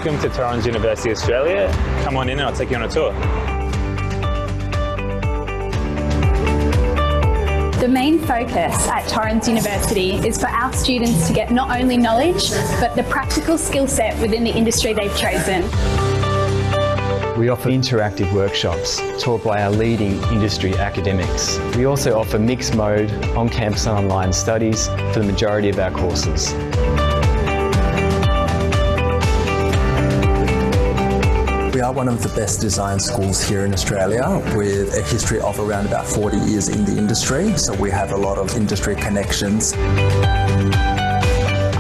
Welcome to Torrens University Australia. Come on in and I'll take you on a tour. The main focus at Torrens University is for our students to get not only knowledge, but the practical skill set within the industry they've chosen. We offer interactive workshops taught by our leading industry academics. We also offer mixed mode, on-campus and online studies for the majority of our courses. We are one of the best design schools here in Australia with a history of around about 40 years in the industry, so we have a lot of industry connections.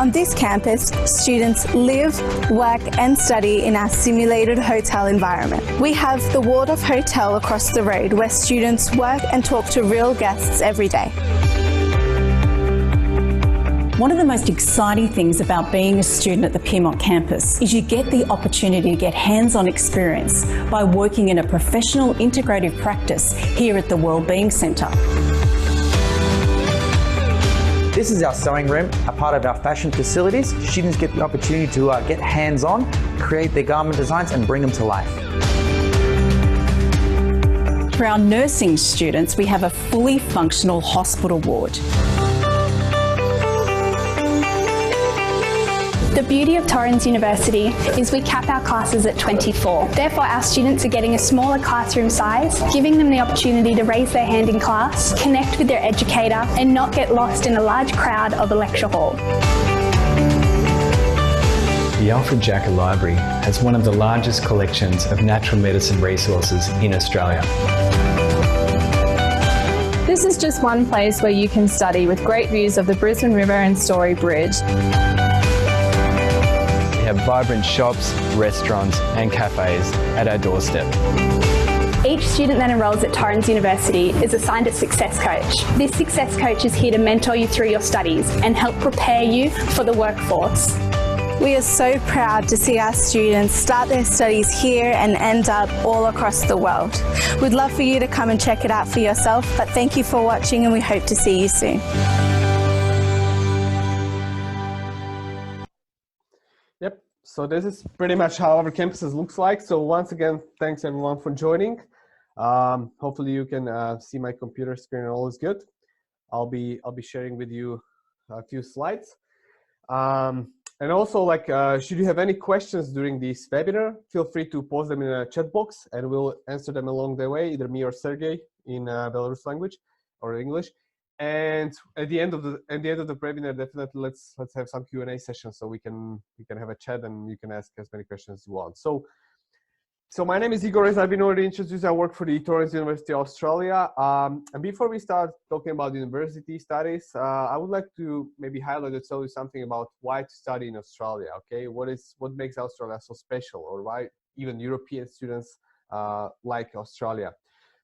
On this campus, students live, work and study in our simulated hotel environment. We have the Waldorf Hotel across the road where students work and talk to real guests every day. One of the most exciting things about being a student at the Pyrmont campus is you get the opportunity to get hands-on experience by working in a professional integrative practice here at the Wellbeing Centre. This is our sewing room, a part of our fashion facilities. Students get the opportunity to get hands-on, create their garment designs and bring them to life. For our nursing students, we have a fully functional hospital ward. The beauty of Torrens University is we cap our classes at 24. Therefore, our students are getting a smaller classroom size, giving them the opportunity to raise their hand in class, connect with their educator, and not get lost in a large crowd of a lecture hall. The Alfred Jacker Library has one of the largest collections of natural medicine resources in Australia. This is just one place where you can study with great views of the Brisbane River and Story Bridge. We have vibrant shops, restaurants and cafes at our doorstep. Each student that enrolls at Torrens University is assigned a success coach. This success coach is here to mentor you through your studies and help prepare you for the workforce. We are so proud to see our students start their studies here and end up all across the world. We'd love for you to come and check it out for yourself, but thank you for watching and we hope to see you soon. Yep, so this is pretty much how our campuses looks like. So once again, thanks everyone for joining. Hopefully you can see my computer screen and all is good. I'll be sharing with you a few slides. And also, like, should you have any questions during this webinar, feel free to post them in a chat box and we'll answer them along the way, either me or Sergey in Belarus language or English. And at the end of the webinar, definitely let's have some Q&A session so we can have a chat and you can ask as many questions as you want. So my name is Igor, as I've been already introduced. I work for the Torrens University Australia. And before we start talking about university studies, I would like to maybe highlight or tell you something about why to study in Australia. Okay, what makes Australia so special, or why even European students like Australia.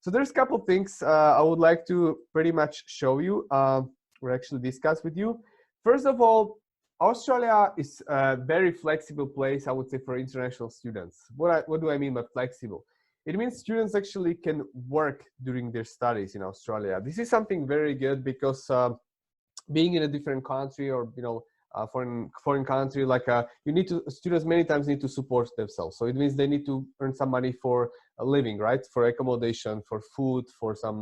So there's a couple of things I would like to pretty much show you, or actually discuss with you. First of all, Australia is a very flexible place, I would say, for international students. What do I mean by flexible? It means students actually can work during their studies in Australia. This is something very good because being in a different country, or foreign country, like students many times need to support themselves. So it means they need to earn some money for a living, right? For accommodation, for food, for some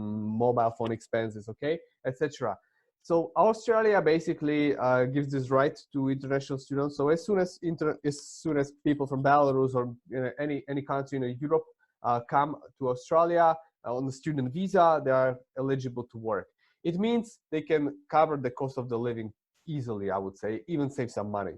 mobile phone expenses, okay, etc. So Australia basically gives this right to international students. So as soon as people from Belarus or any country in Europe come to Australia on the student visa, they are eligible to work. It means they can cover the cost of the living easily, I would say, even save some money.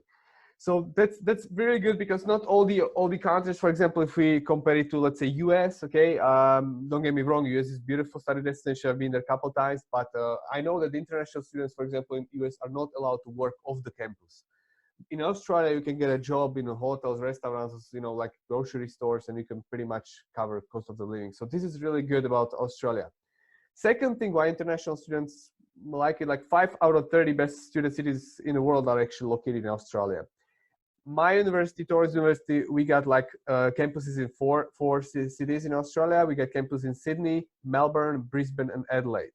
So that's very good, because not all the countries, for example, if we compare it to, let's say, US, okay, don't get me wrong, US is a beautiful study destination. I've been there a couple of times, but I know that the international students, for example, in US are not allowed to work off the campus. In Australia, you can get a job in hotels, restaurants, like grocery stores, and you can pretty much cover cost of the living. So this is really good about Australia. Second thing why international students like it, like 5 out of 30 best student cities in the world are actually located in Australia. My university, Torrens University, we got like campuses in four cities in Australia. We got campus in Sydney, Melbourne, Brisbane, and Adelaide.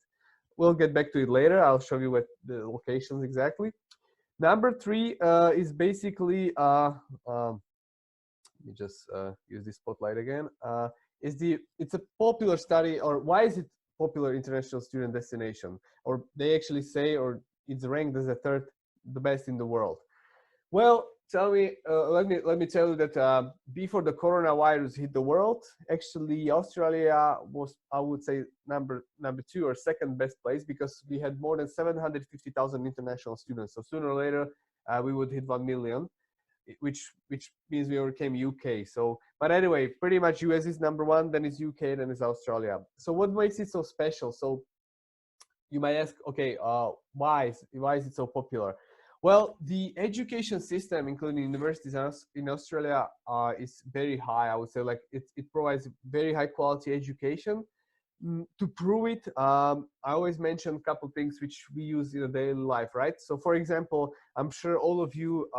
We'll get back to it later. I'll show you what the locations exactly. Number 3 is basically Let me just use this spotlight again. It's a popular study, or why is it popular international student destination? Or they actually say, or it's ranked as the best in the world. Well, let me tell you that before the coronavirus hit the world, actually Australia was, I would say, number 2 or second best place, because we had more than 750,000 international students. So sooner or later we would hit 1 million, which means we overcame UK. So, but anyway, pretty much US is number 1, then is UK, then is Australia. So what makes it so special? So you might ask, okay, why is it so popular? Well, the education system, including universities in Australia, is very high. I would say, like, it provides very high quality education. To prove it, I always mention a couple things which we use in a daily life, right? So, for example, I'm sure all of you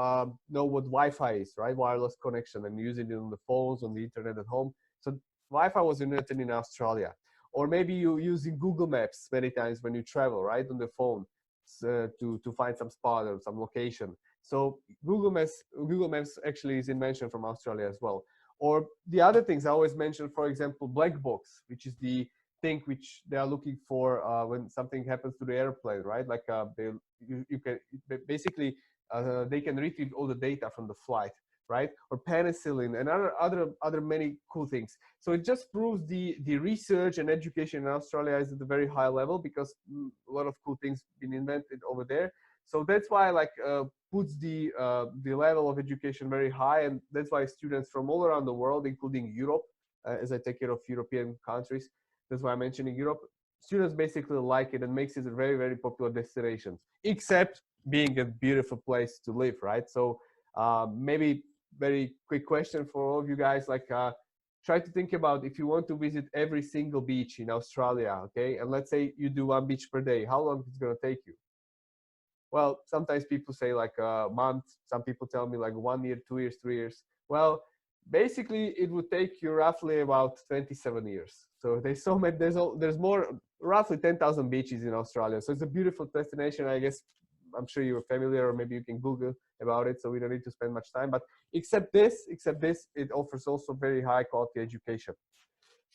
know what Wi-Fi is, right? Wireless connection, and using it on the phones, on the internet at home. So Wi-Fi was invented in Australia. Or maybe you're using Google Maps many times when you travel, right, on the phone. To find some spot or some location. So Google Maps actually is invention from Australia as well. Or the other things I always mention, for example, black box, which is the thing which they are looking for when something happens to the airplane, right? Like you can basically they can retrieve all the data from the flight, right? Or penicillin and other many cool things. So it just proves the research and education in Australia is at a very high level, because a lot of cool things been invented over there. So that's why, like, puts the level of education very high, and that's why students from all around the world, including Europe, as I take care of European countries, that's why I'm mentioning Europe, students basically like it and makes it a very, very popular destination, except being a beautiful place to live, right? So maybe very quick question for all of you guys, like try to think about if you want to visit every single beach in Australia, okay? And let's say you do 1 beach per day, how long it's gonna take you? Well, sometimes people say like a month, some people tell me like 1 year, 2 years, 3 years. Well, basically it would take you roughly about 27 years. So there's more, roughly 10,000 beaches in Australia. So it's a beautiful destination. I guess I'm sure you're familiar, or maybe you can Google about it, so we don't need to spend much time. But except this, it offers also very high quality education.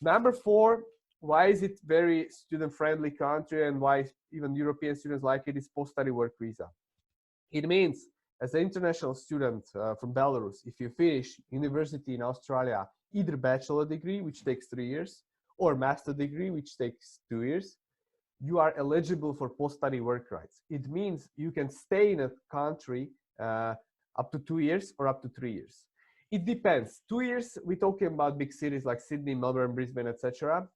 Number 4, why is it very student-friendly country, and why even European students like it, is post-study work visa. It means, as an international student from Belarus, if you finish university in Australia, either bachelor degree, which takes 3 years, or master degree, which takes 2 years, you are eligible for post-study work rights. It means you can stay in a country up to 2 years or up to 3 years. It depends. 2 years, we're talking about big cities like Sydney, Melbourne, Brisbane, etc.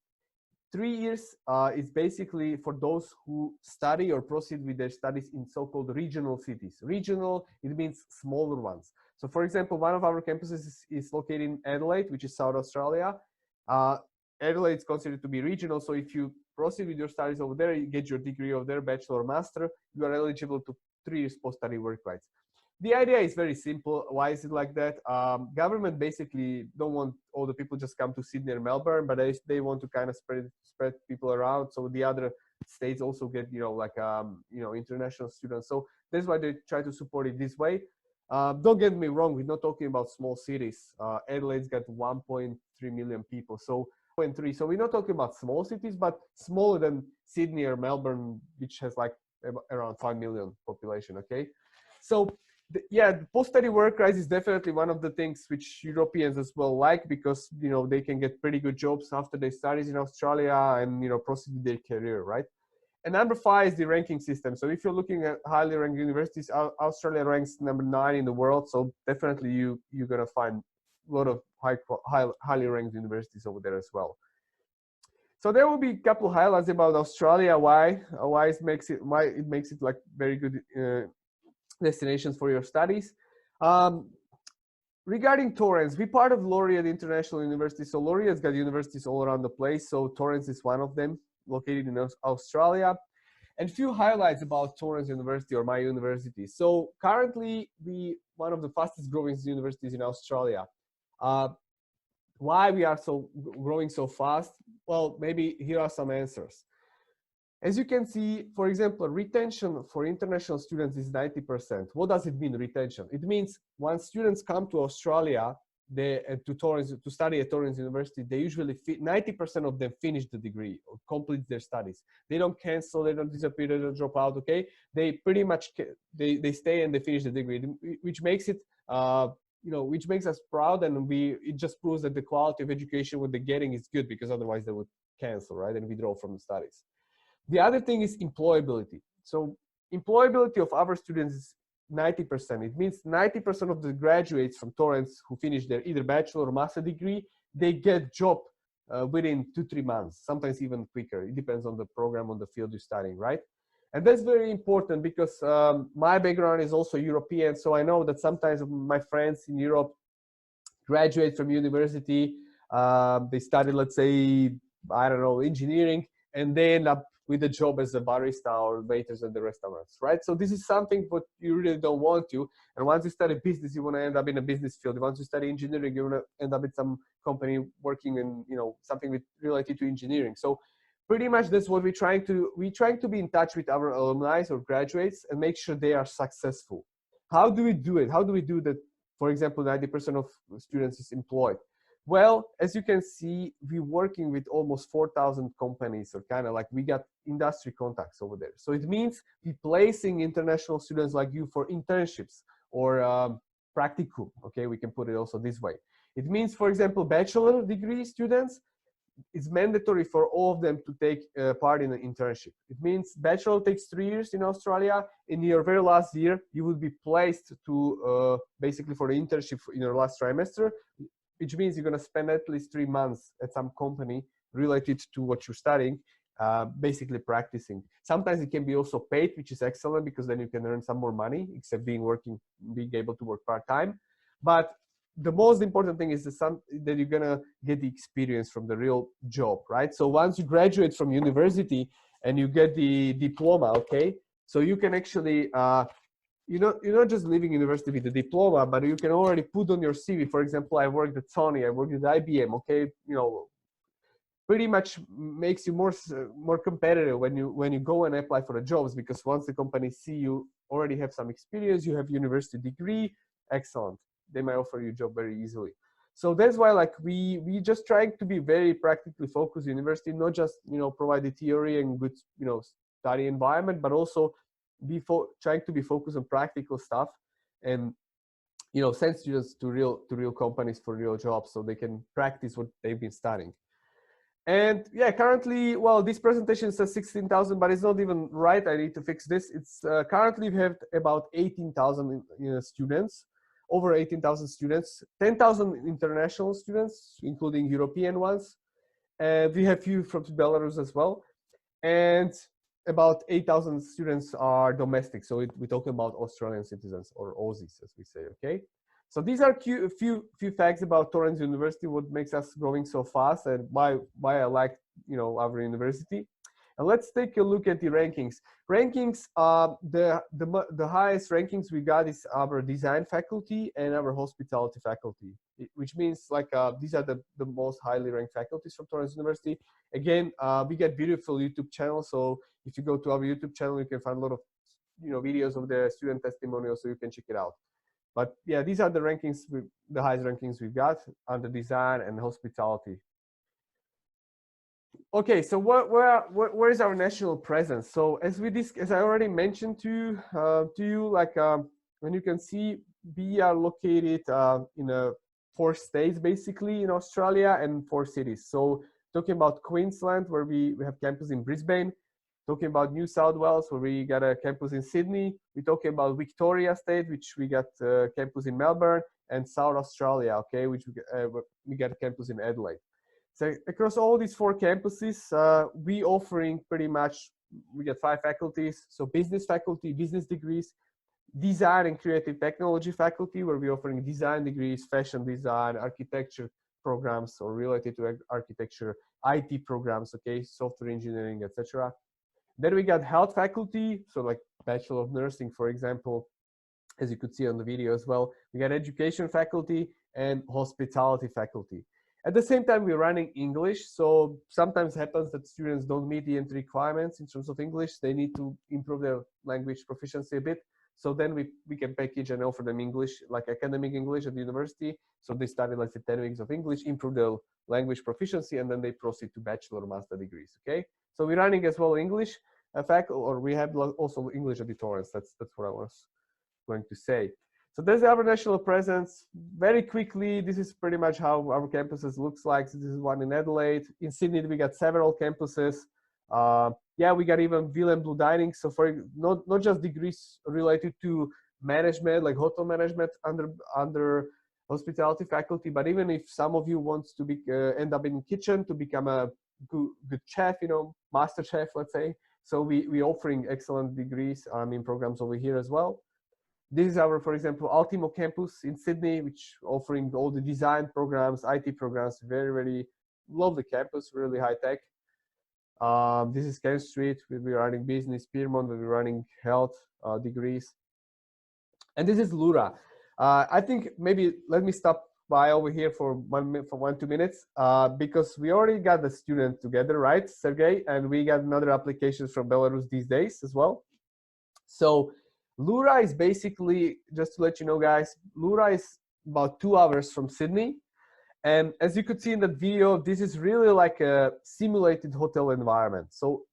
3 years is basically for those who study or proceed with their studies in so-called regional cities. Regional, it means smaller ones. So for example, one of our campuses is located in Adelaide, which is South Australia. Adelaide is considered to be regional, so if you proceed with your studies over there, you get your degree over there, bachelor or master, you are eligible to 3 years post-study work rights. The idea is very simple. Why is it like that? Government basically don't want all the people just come to Sydney or Melbourne, but they want to kind of spread people around, so the other states also get, international students. So that's why they try to support it this way. Don't get me wrong, we're not talking about small cities. Adelaide's got 1.3 million people, so we're not talking about small cities, but smaller than Sydney or Melbourne, which has like around 5 million population, okay? So the post-study work rights is definitely one of the things which Europeans as well like, because they can get pretty good jobs after their studies in Australia and proceed with their career, right? And number 5 is the ranking system. So if you're looking at highly ranked universities, Australia ranks number 9 in the world. So definitely you're gonna find a lot of highly ranked universities over there as well. So there will be a couple of highlights about Australia, why it makes it like very good destinations for your studies. Regarding Torrens, we're part of Laureate International University. So Laureate's got universities all around the place. So Torrens is one of them, located in Australia. And a few highlights about Torrens University, or my university. So currently, one of the fastest growing universities in Australia. Why we are growing so fast? Well, maybe here are some answers. As you can see, for example, retention for international students is 90%. What does it mean, retention? It means once students come to Australia, to study at Torrens University, they usually 90% of them finish the degree or complete their studies. They don't cancel, they don't disappear, they don't drop out. Okay, they pretty much they stay and they finish the degree, which makes it which makes us proud, and it just proves that the quality of education what they're getting is good, because otherwise they would cancel, right, and withdraw from the studies. The other thing is employability. So employability of our students is 90%. It means 90% of the graduates from Torrens who finish their either bachelor or master degree, they get job within 2-3 months, sometimes even quicker. It depends on the program, on the field you're studying, right? And that's very important, because my background is also European, so I know that sometimes my friends in Europe graduate from university, they study, let's say, I don't know, engineering, and they end up with a job as a barista or waiters at the restaurants, right? So this is something what you really don't want to. And once you study business, you want to end up in a business field. Once you study engineering, you want to end up in some company working in, something related to engineering. So pretty much that's what we're trying to be in touch with our alumni or graduates and make sure they are successful. How do we do it? How do we do that? For example, 90% of students is employed. Well, as you can see, we're working with almost 4,000 companies, or kind of like we got industry contacts over there. So it means we're placing international students like you for internships or practicum. Okay, we can put it also this way. It means, for example, bachelor degree students, it's mandatory for all of them to take part in an internship. It means bachelor takes 3 years in Australia. In your very last year, you will be placed to basically for the internship in your last trimester, which means you're going to spend at least 3 months at some company related to what you're studying, basically practicing. Sometimes it can be also paid, which is excellent, because then you can earn some more money, except being able to work part-time. But the most important thing is that you're going to get the experience from the real job, right? So once you graduate from university and you get the diploma, okay, so you can actually you're not just leaving university with a diploma, but you can already put on your CV. For example, I worked at Sony, I worked at IBM. Okay, pretty much makes you more competitive when you go and apply for the jobs, because once the companies see you already have some experience, you have university degree, excellent. They might offer you a job very easily. So that's why, like, we just trying to be very practically focused university, not just provide the theory and good study environment, but also trying to be focused on practical stuff and send students to real companies for real jobs, so they can practice what they've been studying. And yeah, currently, well, this presentation says 16,000, but it's not even right. I need to fix this. It's currently we have about 18,000 students, over 18,000 students, 10,000 international students, including European ones. And we have few from Belarus as well. And about 8,000 students are domestic. So we're talking about Australian citizens, or Aussies, as we say, okay? So these are a few facts about Torrens University, what makes us growing so fast, and why I like our university. And let's take a look at the rankings. Rankings, the highest rankings we got is our design faculty and our hospitality faculty, which means like these are the most highly ranked faculties from Torrens University. Again, we get beautiful YouTube channel, so if you go to our YouTube channel, you can find a lot of videos of the student testimonials, so you can check it out. But yeah, these are the rankings, the highest rankings we've got under design and hospitality. Okay, so where is our national presence? So as I already mentioned to you, like when you can see, we are located in 4 states basically in Australia and 4 cities. So talking about Queensland, where we have campus in Brisbane. Talking about New South Wales, where we got a campus in Sydney. We're talking about Victoria State, which we got a campus in Melbourne, and South Australia, okay, which we got a campus in Adelaide. So across all these 4 campuses, we offering pretty much, we got 5 faculties. So business faculty, business degrees, design and creative technology faculty, where we're offering design degrees, fashion design, architecture programs, or related to architecture, IT programs, okay, software engineering, etc. Then we got health faculty, so like Bachelor of Nursing, for example, as you could see on the video as well. We got education faculty and hospitality faculty. At the same time, we're running English, so sometimes happens that students don't meet the entry requirements in terms of English. They need to improve their language proficiency a bit. So then we can package and offer them English, like academic English at the university. So they study, let's say, 10 weeks of English, improve their language proficiency, and then they proceed to bachelor or master degrees. Okay. So we're running as well English faculty, or we have also English at the Torrens. That's what I was going to say. So there's our national presence. Very quickly, this is pretty much how our campuses looks like. So this is one in Adelaide. In Sydney, we got several campuses. Yeah, we got even Will and Blue Dining. So for not just degrees related to management, like hotel management under hospitality faculty, but even if some of you wants to be end up in kitchen to become a good chef, you know, master chef, let's say. So we offering excellent degrees in programs over here as well. This is our, for example, Ultimo campus in Sydney, which offering all the design programs, IT programs, very, very lovely campus, really high tech. This is Kent Street, we're running business, Piermont, we're running health degrees. And this is Lura. I think maybe let me stop by over here for 1-2 minutes because we already got the student together, right, Sergey? And we got another applications from Belarus these days as well. So Lura is basically, just to let you know, guys, Lura is about 2 hours from Sydney. And as you could see in that video, this is really like a simulated hotel environment. So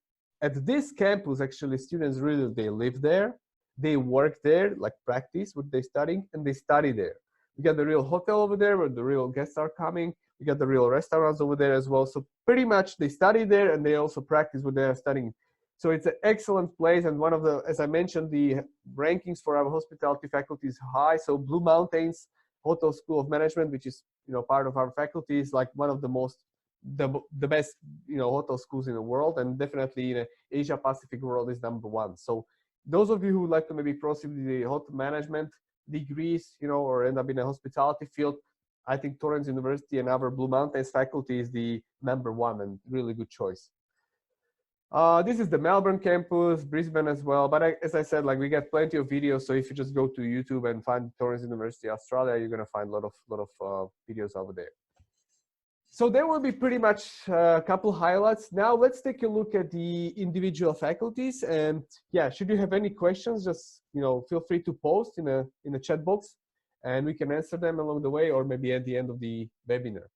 at this campus, actually, students really, they live there, they work there, like practice what they're studying, and they study there. We got the real hotel over there where the real guests are coming. We got the real restaurants over there as well. So pretty much they study there and they also practice what they are studying. So it's an excellent place, and one of the, as I mentioned, the rankings for our hospitality faculty is high. So Blue Mountains Hotel School of Management, which is, you know, part of our faculty, is like one of the best, you know, hotel schools in the world, and definitely in the Asia Pacific world is #1. So those of you who would like to maybe proceed with the hotel management degrees, you know, or end up in a hospitality field, I think Torrens University and our Blue Mountains faculty is the #1 and really good choice. This is the Melbourne campus, Brisbane as well. But as I said, like we got plenty of videos. So if you just go to YouTube and find Torrens University Australia, you're gonna find a lot of videos over there. So there will be pretty much a couple highlights. Now let's take a look at the individual faculties. And yeah, should you have any questions, just, you know, feel free to post in a chat box, and we can answer them along the way, or maybe at the end of the webinar.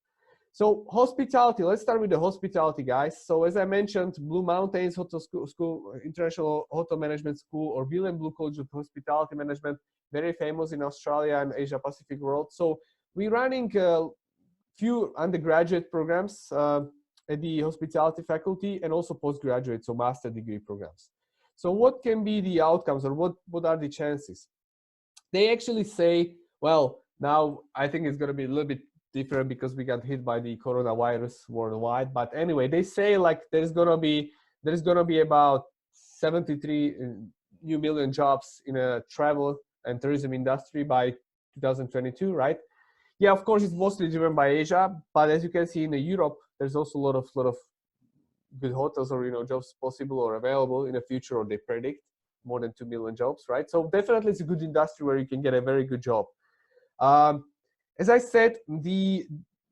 So hospitality, let's start with the hospitality, guys. So as I mentioned, Blue Mountains Hotel School, International Hotel Management School, or Will and Blue College of Hospitality Management, very famous in Australia and Asia Pacific world. So we're running a few undergraduate programs at the hospitality faculty, and also postgraduate, so master degree programs. So what can be the outcomes, or what are the chances? They actually say, well, now I think it's going to be a little bit different because we got hit by the coronavirus worldwide. But anyway, they say like there's gonna be about 73 new million jobs in a travel and tourism industry by 2022, right? Yeah, of course, it's mostly driven by Asia, but as you can see in Europe, there's also a lot of good hotels, or, you know, jobs possible or available in the future, or they predict more than 2 million jobs, right? So definitely it's a good industry where you can get a very good job. As I said,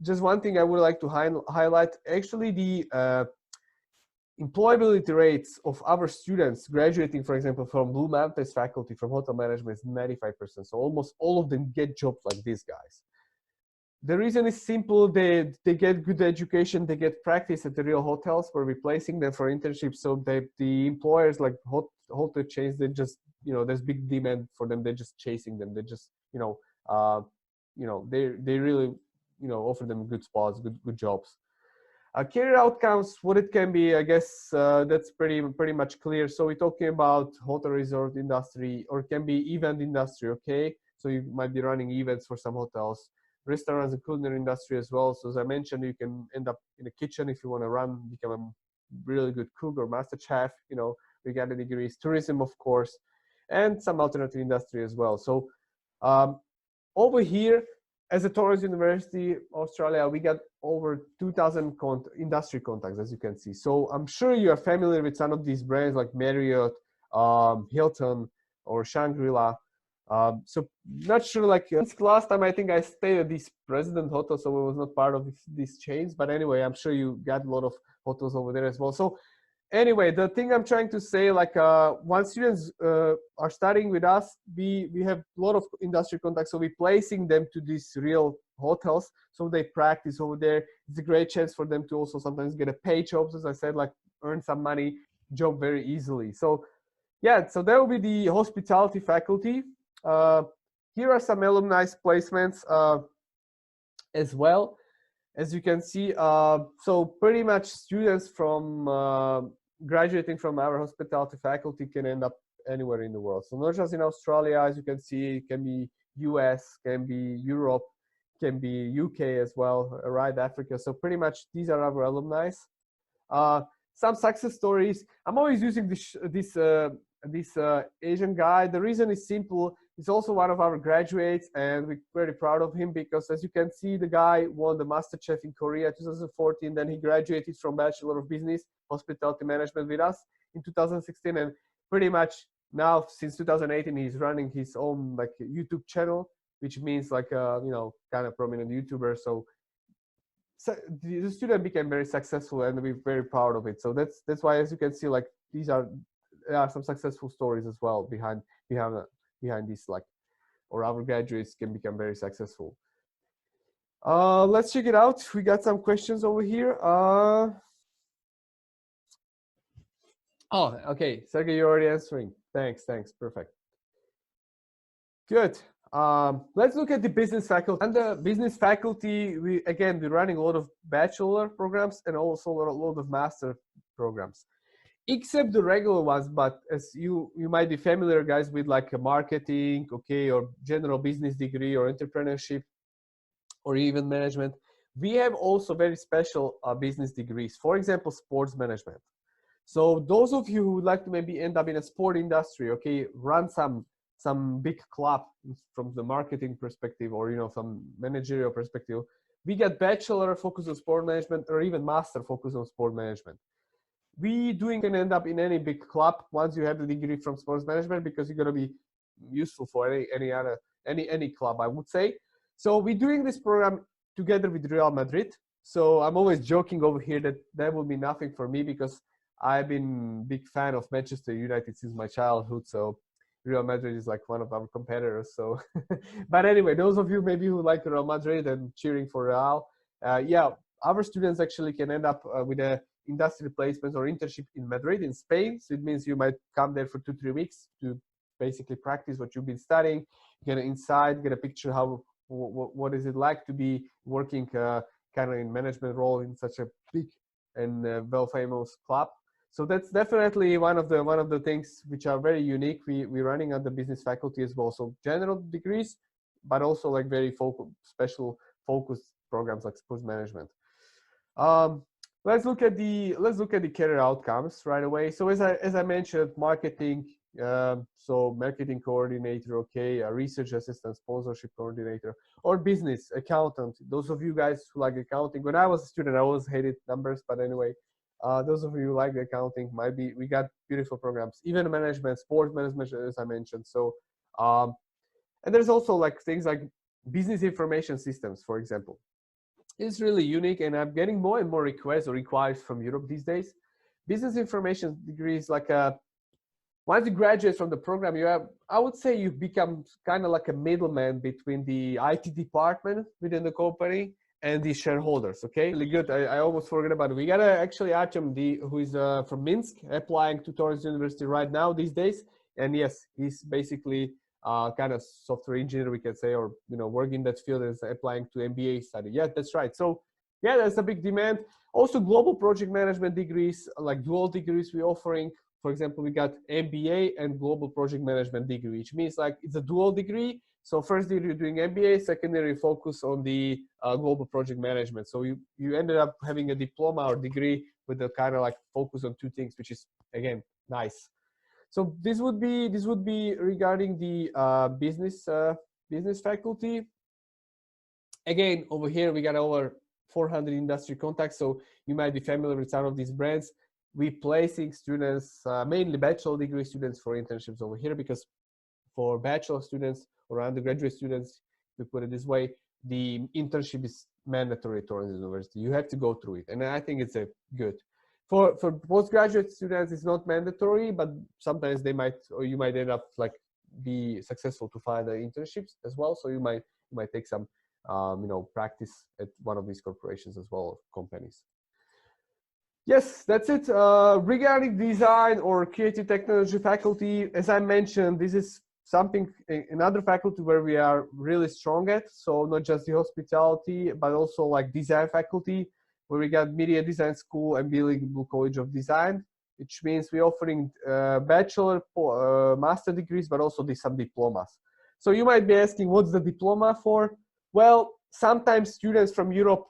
just one thing I would like to highlight, actually the employability rates of our students graduating, for example, from Blue Mountains faculty from hotel management is 95%. So almost all of them get jobs like these guys. The reason is simple. They get good education, they get practice at the real hotels. We're replacing them for internships. So the employers like hotel chains, they just, you know, there's big demand for them. They're just chasing them. They just, you know, they really, you know, offer them good spots, good jobs. Career outcomes, what it can be, I guess that's pretty much clear. So we're talking about hotel resort industry, or it can be event industry, okay? So you might be running events for some hotels, restaurants and culinary industry as well. So as I mentioned, you can end up in the kitchen if you want to become a really good cook or master chef, you know, we got the degrees, tourism, of course, and some alternative industry as well. So over here, as a Torrens University Australia, we got over 2,000 industry contacts, as you can see. So I'm sure you are familiar with some of these brands like Marriott, Hilton, or Shangri-La. So not sure, like since last time I think I stayed at this President Hotel, so it was not part of these chains. But anyway, I'm sure you got a lot of hotels over there as well. So anyway, the thing I'm trying to say, like once students are studying with us, we have a lot of industry contacts, so we're placing them to these real hotels, so they practice over there. It's a great chance for them to also sometimes get a paid job, as I said, like earn some money, job very easily. So yeah, so that will be the hospitality faculty. Here are some alumni placements as well. As you can see, so pretty much students from graduating from our hospitality faculty can end up anywhere in the world. So not just in Australia, as you can see, it can be US, can be Europe, can be UK as well, right, Africa. So pretty much these are our alumni. Some success stories. I'm always using this Asian guy. The reason is simple. He's also one of our graduates, and we're very proud of him because, as you can see, the guy won the MasterChef in Korea 2014. Then he graduated from Bachelor of Business Hospitality Management with us in 2016, and pretty much now since 2018 he's running his own like YouTube channel, which means like you know, kind of prominent YouTuber. So the student became very successful, and we're very proud of it. So that's why, as you can see, like there are some successful stories as well behind this, like, or our graduates can become very successful. Let's check it out. We got some questions over here. Oh, okay, Sergey, you're already answering. Thanks, perfect. Good. Let's look at the business faculty. And the business faculty, we're running a lot of bachelor programs and also a lot of master programs, except the regular ones. But as you might be familiar, guys, with like a marketing, okay, or general business degree or entrepreneurship or even management, we have also very special business degrees. For example, sports management. So those of you who would like to maybe end up in a sport industry, okay, run some big club from the marketing perspective, or, you know, some managerial perspective, we get bachelor focus on sport management or even master focus on sport management. We can end up in any big club once you have the degree from sports management, because you're going to be useful for any club, I would say. So we're doing this program together with Real Madrid. So I'm always joking over here that will be nothing for me, because I've been a big fan of Manchester United since my childhood. So Real Madrid is like one of our competitors. So, but anyway, those of you maybe who like Real Madrid and cheering for Real, yeah, our students actually can end up with a industry placement or internship in Madrid, in Spain. So it means you might come there for 2-3 weeks to basically practice what you've been studying, get an insight, get a picture what is it like to be working kind of in management role in such a big and well famous club. So that's definitely one of the things which are very unique. We're running at the business faculty as well. So general degrees, but also like very special focused programs like sports management. Let's look at the career outcomes right away. So as I mentioned, marketing. So marketing coordinator, okay, a research assistant, sponsorship coordinator, or business accountant. Those of you guys who like accounting, when I was a student, I always hated numbers, but anyway, those of you who like accounting, we got beautiful programs, event management, sports management, as I mentioned. So, and there's also like things like business information systems, for example. It's really unique, and I'm getting more and more requests or inquiries from Europe these days. Business information degrees, like once you graduate from the program, I would say you become kind of like a middleman between the IT department within the company and the shareholders, okay? Really good. I almost forgot about it. We got actually Artem, who is from Minsk, applying to Torrens University right now these days. And yes, he's basically kind of software engineer, we can say, or, you know, working in that field and applying to MBA study. Yeah, that's right. So yeah, there's a big demand. Also global project management degrees, like dual degrees we're offering. For example, we got MBA and global project management degree, which means like it's a dual degree. So first year you're doing MBA, second year you focus on the global project management. So you ended up having a diploma or degree with the kind of like focus on two things, which is, again, nice. So this would be regarding the business faculty. Again, over here we got over 400 industry contacts. So you might be familiar with some of these brands. We're placing students, mainly bachelor degree students, for internships over here, because for bachelor students or undergraduate students, to put it this way, the internship is mandatory at Torrens University. You have to go through it, and I think it's good. For postgraduate students, it's not mandatory, but sometimes they might, or you might end up like be successful to find the internships as well. So you might take some, you know, practice at one of these corporations as well, companies. Yes, that's it. Regarding design or creative technology faculty, as I mentioned, this is something, another faculty where we are really strong at. So not just the hospitality, but also like design faculty, where we got Media Design School and Bilingual College of Design, which means we're offering bachelor, master degrees, but also some diplomas. So you might be asking, what's the diploma for? Well, sometimes students from Europe,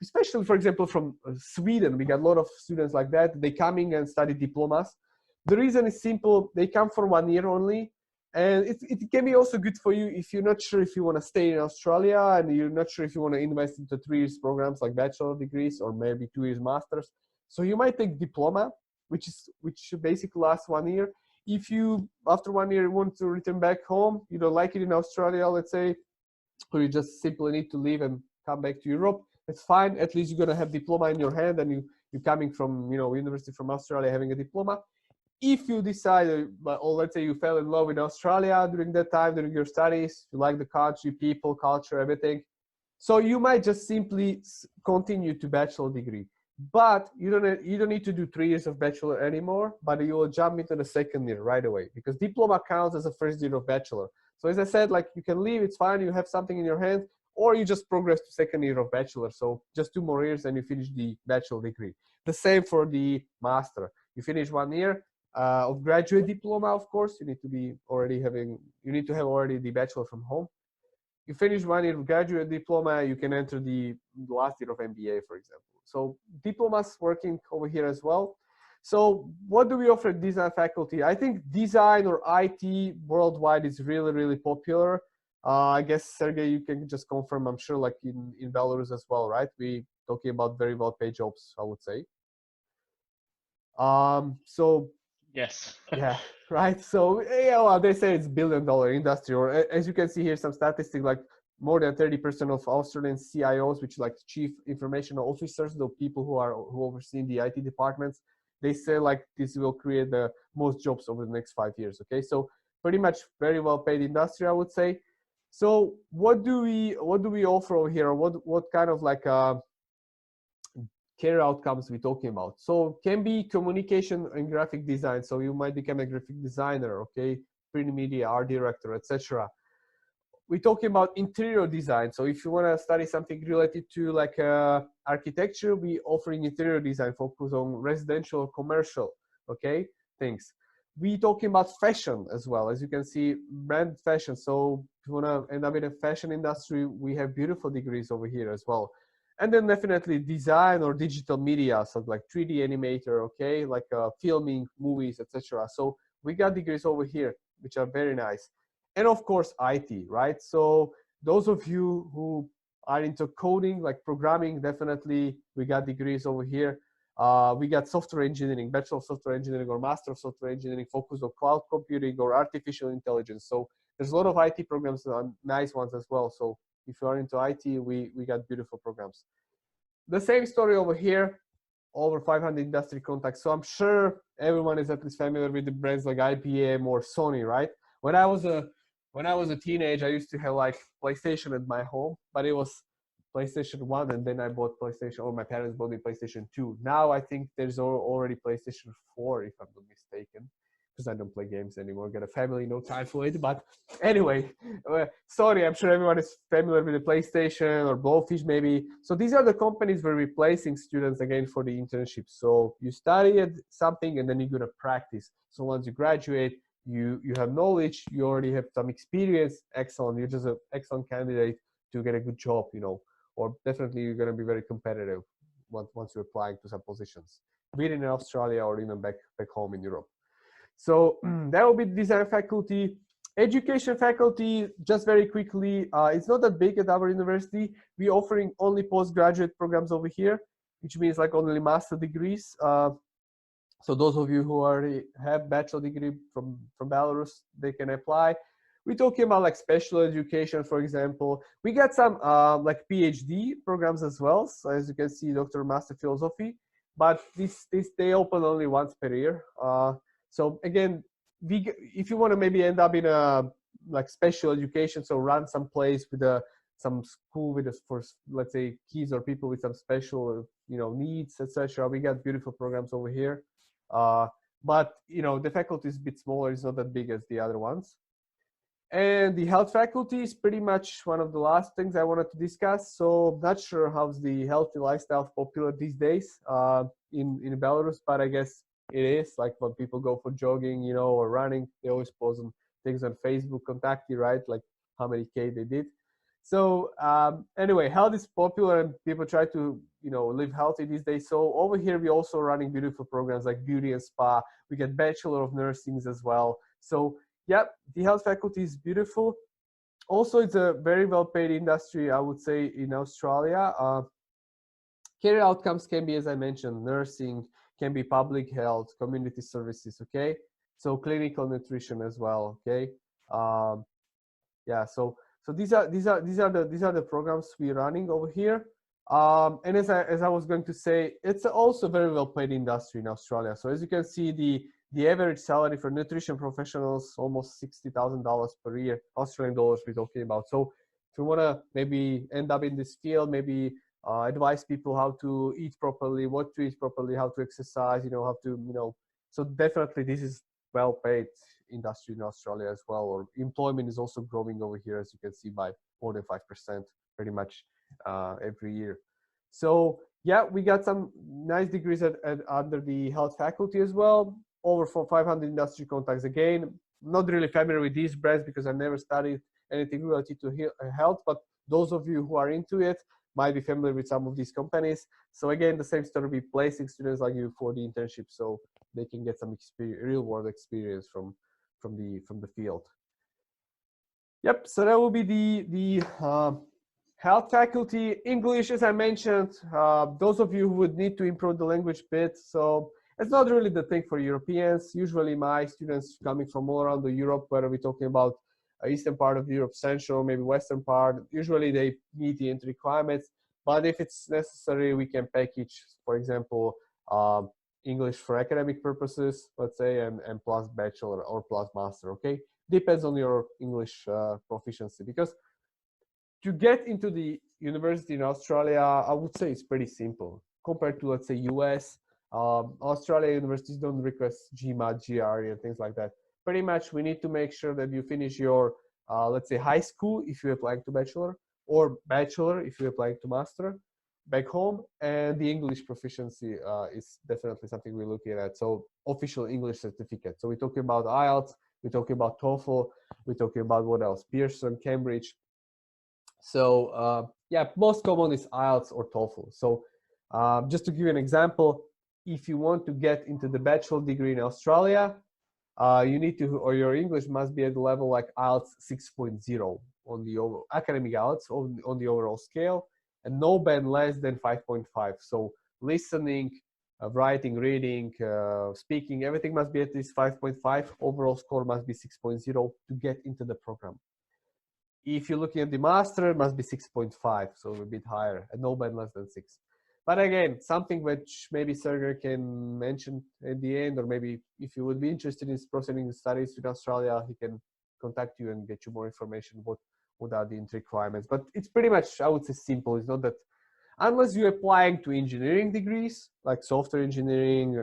especially, for example, from Sweden, we got a lot of students like that. They coming and study diplomas. The reason is simple. They come for 1 year only. And it can be also good for you if you're not sure if you want to stay in Australia and you're not sure if you want to invest into 3 years programs like bachelor degrees or maybe 2 years masters. So you might take diploma, which basically lasts 1 year. If you, after 1 year, want to return back home, you don't like it in Australia, let's say, or you just simply need to leave and come back to Europe, it's fine. At least you're going to have diploma in your hand and you're coming from, you know, university from Australia having a diploma. If you decide, or let's say you fell in love with Australia during that time, during your studies, you like the country, people, culture, everything, so you might just simply continue to bachelor degree. But you don't need to do 3 years of bachelor anymore, but you will jump into the second year right away, because diploma counts as a first year of bachelor. So as I said, like, you can leave, it's fine, you have something in your hand, or you just progress to second year of bachelor. So just 2 more years and you finish the bachelor degree. The same for the master. You finish 1 year of graduate diploma, of course. You need to have already the bachelor from home. You finish 1 year of graduate diploma, you can enter the last year of MBA, for example. So diplomas working over here as well. So what do we offer at design faculty? I think design or IT worldwide is really, really popular. I guess, Sergey, you can just confirm, I'm sure, like in Belarus as well, right? We talking about very well paid jobs, I would say. So yes. Yeah, right. So yeah, well, they say it's $1 billion industry, or as you can see here, some statistics like more than 30% of Australian CIOs, which like chief information officers, the people who oversee the IT departments, they say like this will create the most jobs over the next 5 years. Okay, so pretty much very well paid industry, I would say. So what do we offer over here? What kind of like career outcomes we're talking about? So can be communication and graphic design. So you might become a graphic designer, okay, print media, art director, etc. We're talking about interior design. So if you want to study something related to like architecture, we offering interior design, focus on residential or commercial, okay, things. We talking about fashion as well, as you can see, brand fashion. So if you want to end up in a fashion industry, we have beautiful degrees over here as well. And then definitely design or digital media, so like 3D animator, okay, like filming, movies, etc. So we got degrees over here, which are very nice. And of course, IT, right? So those of you who are into coding, like programming, definitely we got degrees over here. We got software engineering, bachelor of software engineering or master of software engineering, focused on cloud computing or artificial intelligence. So there's a lot of IT programs, nice ones as well. So if you are into IT, we got beautiful programs. The same story over here, over 500 industry contacts. So I'm sure everyone is at least familiar with the brands like IBM or Sony, right? When I was a teenager, I used to have like PlayStation at my home, but it was PlayStation 1, and then I bought PlayStation, or my parents bought me PlayStation 2. Now I think there's already PlayStation 4, if I'm not mistaken, because I don't play games anymore, got a family, no time for it. But anyway, sorry, I'm sure everyone is familiar with the PlayStation or Blowfish maybe. So these are the companies where we're placing students again for the internship. So you study at something and then you're gonna practice. So once you graduate, you have knowledge, you already have some experience, excellent, you're just an excellent candidate to get a good job, you know, or definitely you're gonna be very competitive once you're applying to some positions, be it in Australia or even back home in Europe. So that will be design faculty. Education faculty, just very quickly, it's not that big at our university. We're offering only postgraduate programs over here, which means like only master degrees. So those of you who already have bachelor degree from Belarus, they can apply. We're talking about like special education, for example. We got some like PhD programs as well. So as you can see, Dr. Master Philosophy. but they open only once per year. So again, if you want to maybe end up in a like special education, so run some place with some school with for let's say kids or people with some special needs, etc. We got beautiful programs over here, but the faculty is a bit smaller. It's not that big as the other ones. And the health faculty is pretty much one of the last things I wanted to discuss. So not sure how's the healthy lifestyle popular these days in Belarus, but I guess it is. Like when people go for jogging, or running, they always post things on Facebook, contact you, right? Like how many K they did. So anyway, health is popular and people try to live healthy these days. So over here we're also running beautiful programs like beauty and spa. We get Bachelor of Nursing as well. So yeah, the health faculty is beautiful. Also, it's a very well-paid industry, I would say, in Australia. Career outcomes can be, as I mentioned, nursing, can be public health, community services, okay? So clinical nutrition as well, okay? Yeah, so these are the programs we're running over here. And as I was going to say, it's also a very well-paid industry in Australia. So as you can see, the average salary for nutrition professionals, almost $60,000 per year, Australian dollars we're talking about. So if you want to maybe end up in this field, maybe advise people how to eat properly, what to eat properly, how to exercise, how to, so definitely this is well-paid industry in Australia as well. Or employment is also growing over here, as you can see, by more than 5% pretty much every year. So yeah, we got some nice degrees under the health faculty as well. Over 500 industry contacts. Again, not really familiar with these brands because I never studied anything related to health, but those of you who are into it might be familiar with some of these companies. So again, the same story, be placing students like you for the internship so they can get some real world experience from the field. Yep, so that will be the health faculty. English, as I mentioned, those of you who would need to improve the language bit, so it's not really the thing for Europeans. Usually my students coming from all around the Europe, whether we're talking about eastern part of Europe, central, maybe western part, usually they meet the entry requirements. But if it's necessary, we can package, for example, English for academic purposes, let's say, and plus bachelor or plus master, okay? Depends on your English proficiency. Because to get into the university in Australia, I would say it's pretty simple compared to, let's say, US. Australia universities don't request GMAT, GRE, and things like that. Pretty much we need to make sure that you finish your, let's say, high school if you're applying to bachelor, or bachelor if you're applying to master back home, and the English proficiency is definitely something we're looking at. So official English certificate. So we're talking about IELTS, we're talking about TOEFL, we're talking about what else? Pearson, Cambridge. So yeah, most common is IELTS or TOEFL. So just to give you an example, if you want to get into the bachelor degree in Australia, you need to, or your English must be at the level like IELTS 6.0 on the academic IELTS on the overall scale, and no band less than 5.5. So listening, writing, reading, speaking, everything must be at least 5.5. Overall score must be 6.0 to get into the program. If you're looking at the master, it must be 6.5, so a bit higher, and no band less than 6. But again, something which maybe Sergey can mention at the end, or maybe if you would be interested in proceeding studies in Australia, he can contact you and get you more information what are the entry requirements. But it's pretty much, I would say, simple. It's not that, unless you're applying to engineering degrees, like software engineering,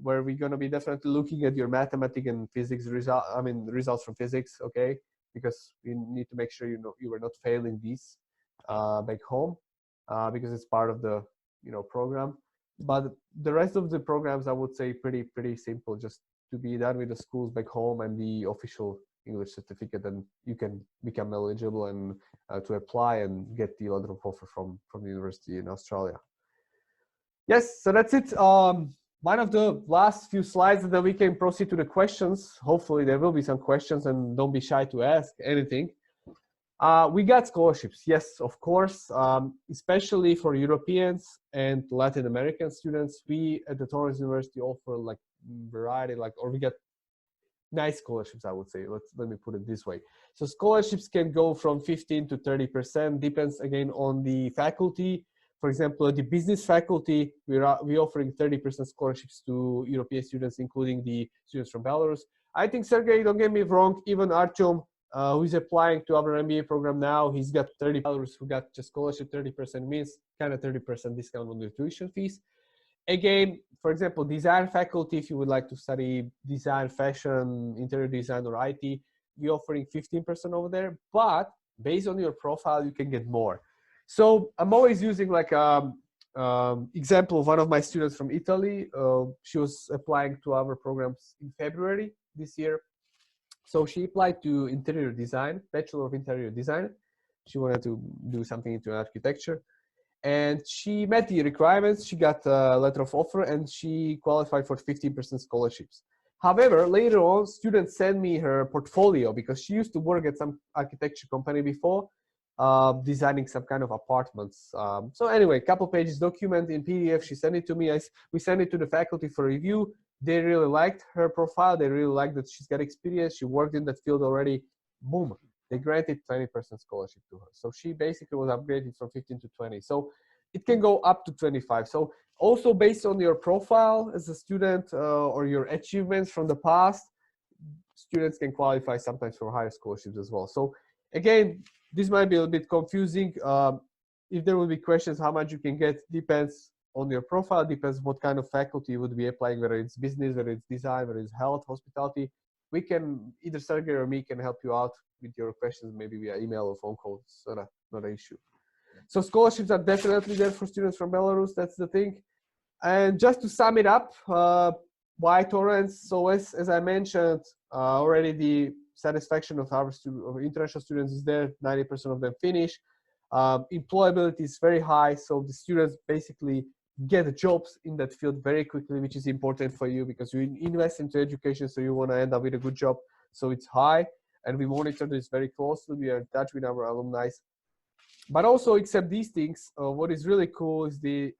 where we're going to be definitely looking at your mathematics and physics results from physics, okay? Because we need to make sure you are not failing these back home, because it's part of the program. But the rest of the programs, I would say, pretty simple, just to be done with the schools back home and the official English certificate, and you can become eligible and to apply and get the letter of offer from the university in Australia. Yes, so that's it. One of the last few slides, and then we can proceed to the questions. Hopefully there will be some questions, and don't be shy to ask anything. We got scholarships, yes, of course, especially for Europeans and Latin American students. We at the Torrens University offer like variety, or we get nice scholarships, I would say. Let me put it this way. So scholarships can go from 15 to 30%, depends again on the faculty. For example, the business faculty, we're offering 30% scholarships to European students, including the students from Belarus. I think, Sergey, don't get me wrong, even Artyom, who is applying to our MBA program now, he's got 30 Belarus who got just scholarship. 30% means kind of 30% discount on the tuition fees. Again, for example, design faculty, if you would like to study design, fashion, interior design, or IT, we're offering 15% over there, but based on your profile, you can get more. So I'm always using like example of one of my students from Italy. She was applying to our programs in February this year. So she applied to interior design, Bachelor of Interior Design. She wanted to do something into architecture. And she met the requirements. She got a letter of offer and she qualified for 15% scholarships. However, later on, students sent me her portfolio because she used to work at some architecture company before, designing some kind of apartments. So anyway, couple pages document in PDF. She sent it to me. We sent it to the faculty for review. They really liked her profile. They really liked that she's got experience. She worked in that field already. Boom. They granted 20% scholarship to her. So she basically was upgraded from 15 to 20. So it can go up to 25. So also based on your profile as a student or your achievements from the past, students can qualify sometimes for higher scholarships as well. So again, this might be a little bit confusing. If there will be questions, how much you can get depends on your profile, depends what kind of faculty you would be applying, whether it's business, whether it's design, whether it's health, hospitality. We can, either Sergey or me can help you out with your questions, maybe via email or phone call. It's not an issue. So scholarships are definitely there for students from Belarus. That's the thing. And just to sum it up, why Torrens? So as I mentioned already, the satisfaction of our international students is there. 90% of them finish. Employability is very high. So the students basically get jobs in that field very quickly, which is important for you because you invest into education. So you want to end up with a good job. So it's high. And we monitor this very closely. We are in touch with our alumni. But also, except these things, what is really cool is the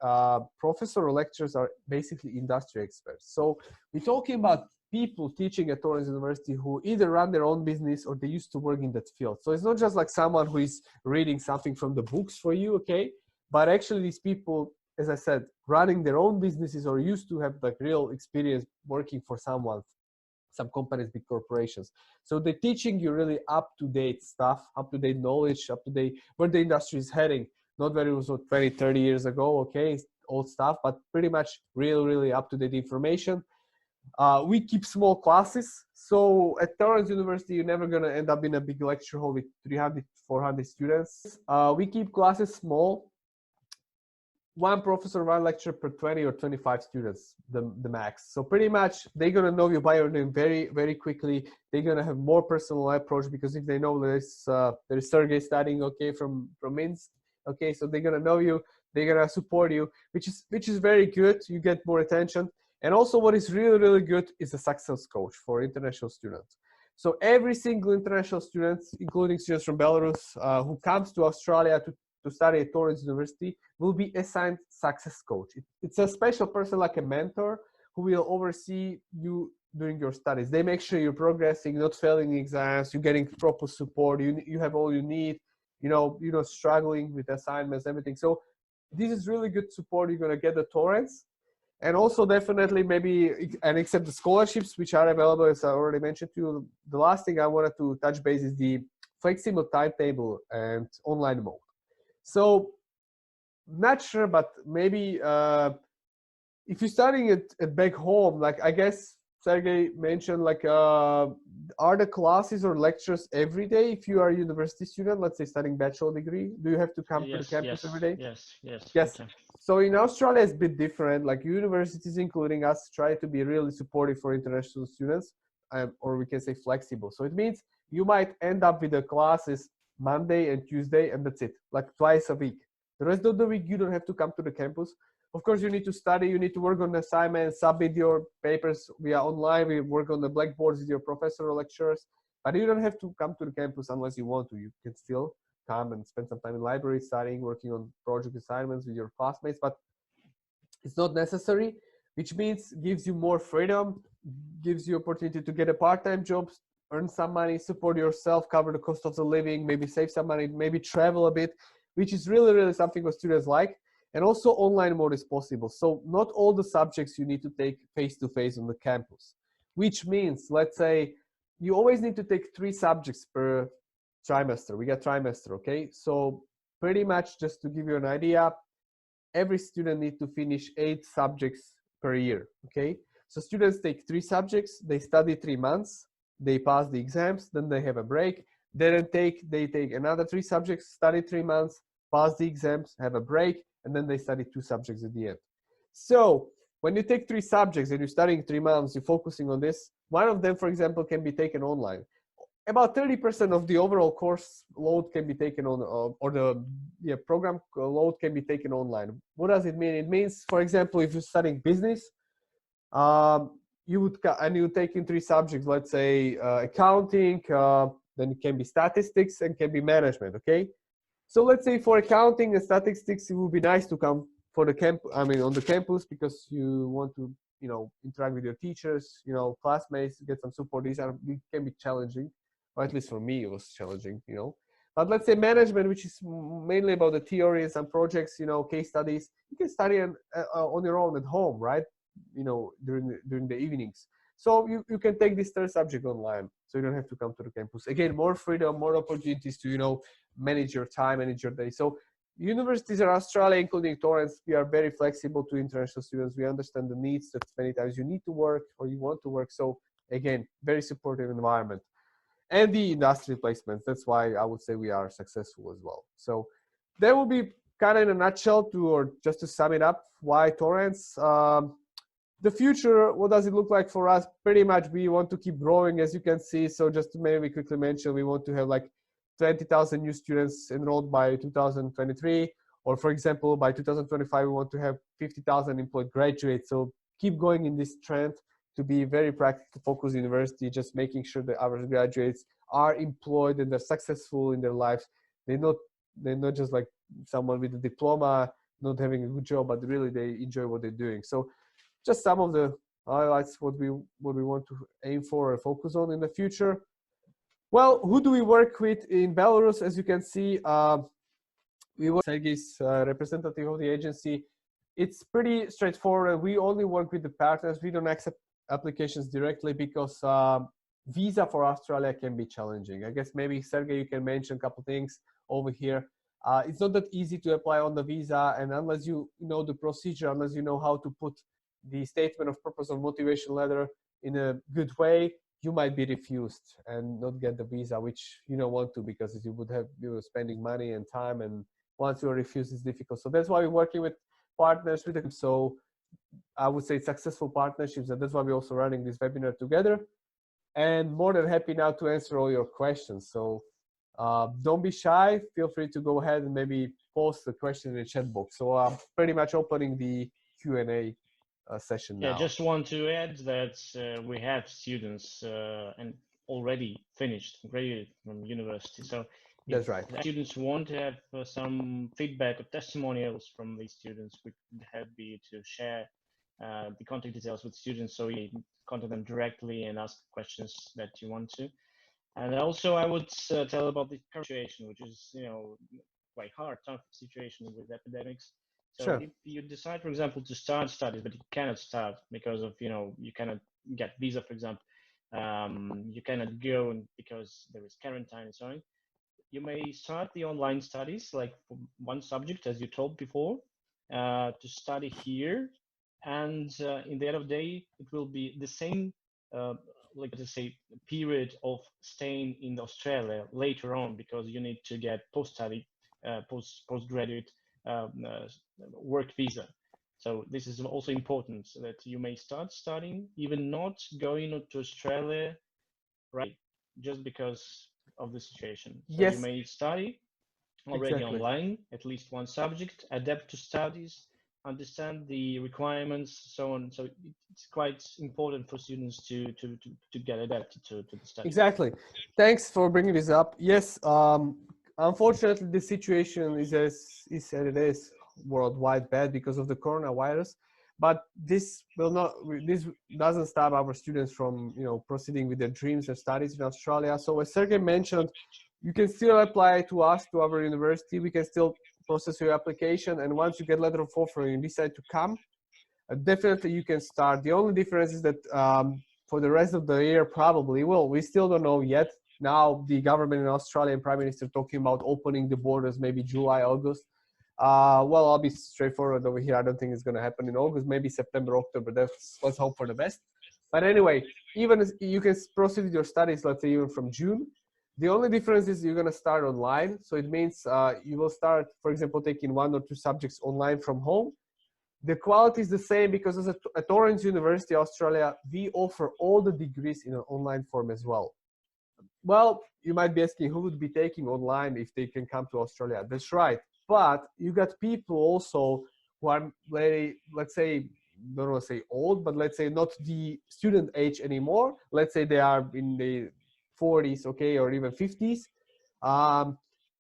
professor or lecturers are basically industry experts. So we're talking about people teaching at Torrens University who either run their own business or they used to work in that field. So it's not just like someone who is reading something from the books for you, okay? But actually these people, as I said, running their own businesses or used to have like real experience working for someone, some companies, big corporations. So they're teaching you really up-to-date stuff, up-to-date knowledge, up-to-date where the industry is heading. Not where it was 20, 30 years ago, okay, old stuff, but pretty much really up-to-date information. We keep small classes. So at Torrens University, you're never gonna end up in a big lecture hall with 300, 400 students. We keep classes small. One professor, one lecturer per 20 or 25 students, the max. So pretty much they're gonna know you by your name very quickly. They're gonna have more personal approach because if they know there's Sergey studying, okay, from Minsk, okay, so they're gonna know you, they're gonna support you, which is very good. You get more attention. And also what is really good is a success coach for international students. So every single international student, including students from Belarus who comes to Australia to study at Torrens University, will be assigned success coach. It's a special person like a mentor who will oversee you during your studies. They make sure you're progressing, not failing exams, you're getting proper support, you have all you need, you're not struggling with assignments, everything. So this is really good support you're gonna get at Torrens. And also definitely maybe, and except the scholarships which are available, as I already mentioned to you, the last thing I wanted to touch base is the flexible timetable and online mode. So not sure, but maybe if you're studying at back home, like I guess Sergey mentioned, like are the classes or lectures every day if you are a university student, let's say studying bachelor degree? Do you have to come to the campus every day? Yes. So in Australia, it's a bit different. Like universities, including us, try to be really supportive for international students, or we can say flexible. So it means you might end up with the classes Monday and Tuesday, and that's it, like twice a week. The rest of the week, you don't have to come to the campus. Of course, you need to study, you need to work on assignments, submit your papers via online, we work on the blackboards with your professor or lecturers, but you don't have to come to the campus unless you want to. You can still come and spend some time in the library studying, working on project assignments with your classmates, but it's not necessary, which means gives you more freedom, gives you opportunity to get a part-time job, earn some money, support yourself, cover the cost of the living, maybe save some money, maybe travel a bit, which is really something what students like. And also online mode is possible. So not all the subjects you need to take face-to-face on the campus, which means, let's say, you always need to take 3 subjects per trimester. We got trimester, okay? So pretty much, just to give you an idea, every student needs to finish 8 subjects per year, okay? So students take 3 subjects, they study 3 months, they pass the exams, then they have a break. They take another 3 subjects, study 3 months, pass the exams, have a break, and then they study 2 subjects at the end. So when you take 3 subjects and you're studying 3 months, you're focusing on this, one of them, for example, can be taken online. About 30% of the overall course load can be taken on, or the program load can be taken online. What does it mean? It means, for example, if you're studying business, you're taking 3 subjects, let's say accounting, then it can be statistics and can be management, okay? So let's say for accounting and statistics, it would be nice to come for the on the campus, because you want to, interact with your teachers, classmates, get some support. These can be challenging, or at least for me, it was challenging, But let's say management, which is mainly about the theories and projects, case studies, you can study on your own at home, right? During the evenings. So you can take this 3rd subject online, so you don't have to come to the campus. Again, more freedom, more opportunities to, manage your time, manage your day. So universities in Australia, including Torrens, we are very flexible to international students. We understand the needs that many times you need to work or you want to work. So again, very supportive environment. And the industry placements, that's why I would say we are successful as well. So that will be kind of in a nutshell or just to sum it up, why Torrens. The future, what does it look like for us? Pretty much we want to keep growing, as you can see. So just to maybe quickly mention, we want to have like 20,000 new students enrolled by 2023, or for example, by 2025, we want to have 50,000 employed graduates. So keep going in this trend to be very practical focused university, just making sure that our graduates are employed and they're successful in their lives. They're not just like someone with a diploma, not having a good job, but really they enjoy what they're doing. So just some of the highlights, what we want to aim for or focus on in the future. Well, who do we work with in Belarus? As you can see, we work with Sergey's representative of the agency. It's pretty straightforward. We only work with the partners. We don't accept applications directly because visa for Australia can be challenging. I guess maybe Sergey, you can mention a couple things over here. It's not that easy to apply on the visa, and unless you know the procedure, unless you know how to put the statement of purpose or motivation letter in a good way, you might be refused and not get the visa, which you don't want to, because you would have spending money and time, and once you're refused, it's difficult. So that's why we're working with partners with them. So I would say successful partnerships, and that's why we're also running this webinar together. And more than happy now to answer all your questions. So don't be shy. Feel free to go ahead and maybe post the question in the chat box. So I'm pretty much opening the Q&A session now. Yeah, just want to add that we have students and already finished, graduated from university. So that's right. Students want to have some feedback or testimonials from these students. We could help you to share the contact details with students, so you contact them directly and ask questions that you want to. And also, I would tell about the current situation, which is quite hard, tough situation with epidemics. So sure. If you decide, for example, to start studies, but you cannot start because of you cannot get visa, for example, you cannot go because there is quarantine and so on. You may start the online studies, like for one subject, as you told before, to study here, and in the end of the day, it will be the same, like to say, period of staying in Australia later on, because you need to get post-study, postgraduate work visa. So this is also important, so that you may start studying, even not going to Australia, right? Just because of the situation. So yes. You may study already online, at least one subject, adapt to studies, understand the requirements, so on. So it's quite important for students to get adapted to the study. Exactly. Thanks for bringing this up. Yes, unfortunately, the situation is as it is worldwide bad because of the coronavirus. But this doesn't stop our students from proceeding with their dreams and studies in Australia. So as Sergey mentioned, you can still apply to us, to our university. We can still process your application, and once you get letter of offer and you decide to come, definitely you can start. The only difference is that for the rest of the year, probably, well, we still don't know yet. Now the government in Australia and Prime Minister talking about opening the borders maybe July, August. Well, I'll be straightforward over here. I don't think it's going to happen in August, maybe September, October. Let's hope for the best. But anyway, even as you can proceed with your studies, let's say even from June. The only difference is you're going to start online. So it means you will start, for example, taking 1 or 2 subjects online from home. The quality is the same because as at Torrens University Australia, we offer all the degrees in an online form as well. Well, you might be asking who would be taking online if they can come to Australia. That's right. But you got people also who are very, let's say, don't want to say old, but let's say not the student age anymore. Let's say they are in the 40s, okay, or even 50s.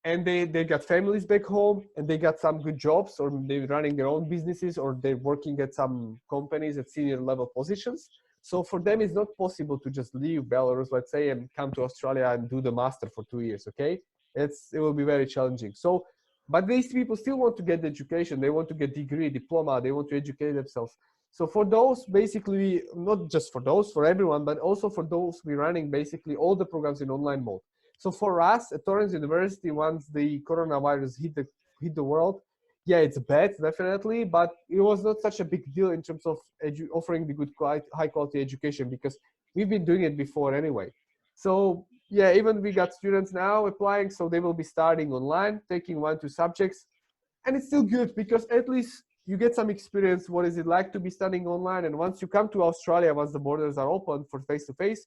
And they got families back home and they got some good jobs, or they're running their own businesses, or they're working at some companies at senior level positions. So for them, it's not possible to just leave Belarus, let's say, and come to Australia and do the master for 2 years, okay? It will be very challenging. So, but these people still want to get the education. They want to get degree, diploma. They want to educate themselves. So for those, basically, not just for those, for everyone, but also for those, we're running basically all the programs in online mode. So for us at Torrens University, once the coronavirus hit the world, yeah, it's bad, definitely, but it was not such a big deal in terms of offering the good, high quality education, because we've been doing it before anyway. So yeah, even we got students now applying, so they will be starting online, taking 1, 2 subjects, and it's still good because at least you get some experience. What is it like to be studying online? And once you come to Australia, once the borders are open for face-to-face,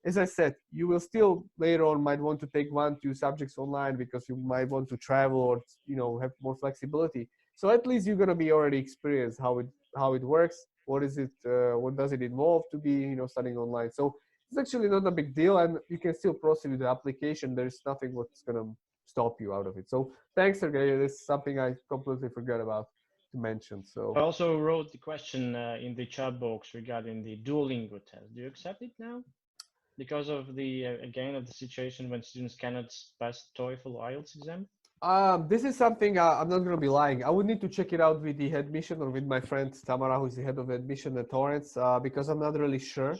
as I said, you will still later on might want to take 1, 2 subjects online because you might want to travel or, you know, have more flexibility. So at least you're going to be already experienced how it works. What is it? What does it involve to be, you know, studying online? So it's actually not a big deal, and you can still proceed with the application. There's nothing what's going to stop you out of it. So thanks, Sergey. This is something I completely forgot about to mention. So I also wrote the question in the chat box regarding the Duolingo test. Do you accept it now? Because of the, again, of the situation when students cannot pass TOEFL or IELTS exam? This is something I'm not going to be lying. I would need to check it out with the admission or with my friend Tamara, who's the head of admission at Torrens, because I'm not really sure.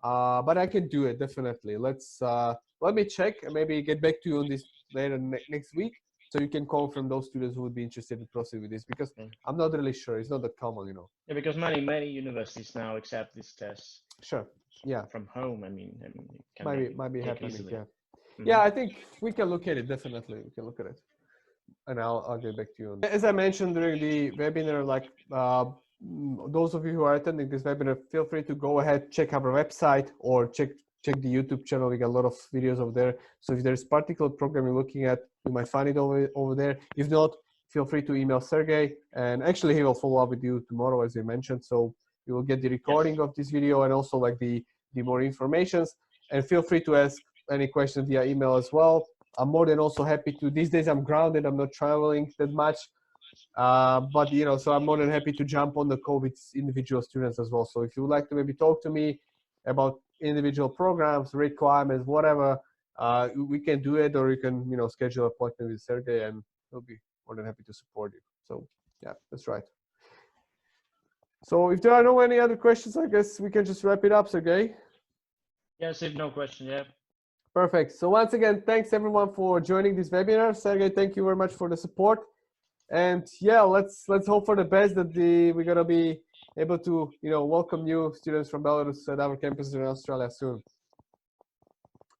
But I can do it, definitely. Let me check and maybe get back to you on this later next week, so you can confirm those students who would be interested to proceed with this, because I'm not really sure. It's not that common, you know. Yeah, because many universities now accept this test. Sure. Yeah. From home, I mean it might be happening. easily. Yeah. Yeah, I think we can look at it. Definitely, we can look at it, and I'll get back to you on that. As I mentioned during the webinar, like those of you who are attending this webinar, feel free to go ahead, check our website or check the YouTube channel. We got a lot of videos over there. So if there's a particular program you're looking at, you might find it over there. If not, feel free to email Sergey, and actually he will follow up with you tomorrow, as you mentioned. So you will get the recording of this video and also like the more informations, and feel free to ask any questions via email as well. I'm more than also happy to. These days I'm grounded, I'm not traveling that much, but you know, so I'm more than happy to jump on the call with individual students as well. So if you would like to maybe talk to me about individual programs, requirements, whatever, we can do it, or you can, you know, schedule an appointment with Sergey and he'll be more than happy to support you. So yeah, that's right. So if there are no any other questions, I guess we can just wrap it up, Sergey. Yes, if no question, yeah. Perfect. So once again, thanks everyone for joining this webinar. Sergey, thank you very much for the support. And yeah, let's hope for the best that we're gonna be able to, you know, welcome new students from Belarus at our campuses in Australia soon.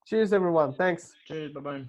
Cheers, everyone. Thanks. Cheers. Bye-bye.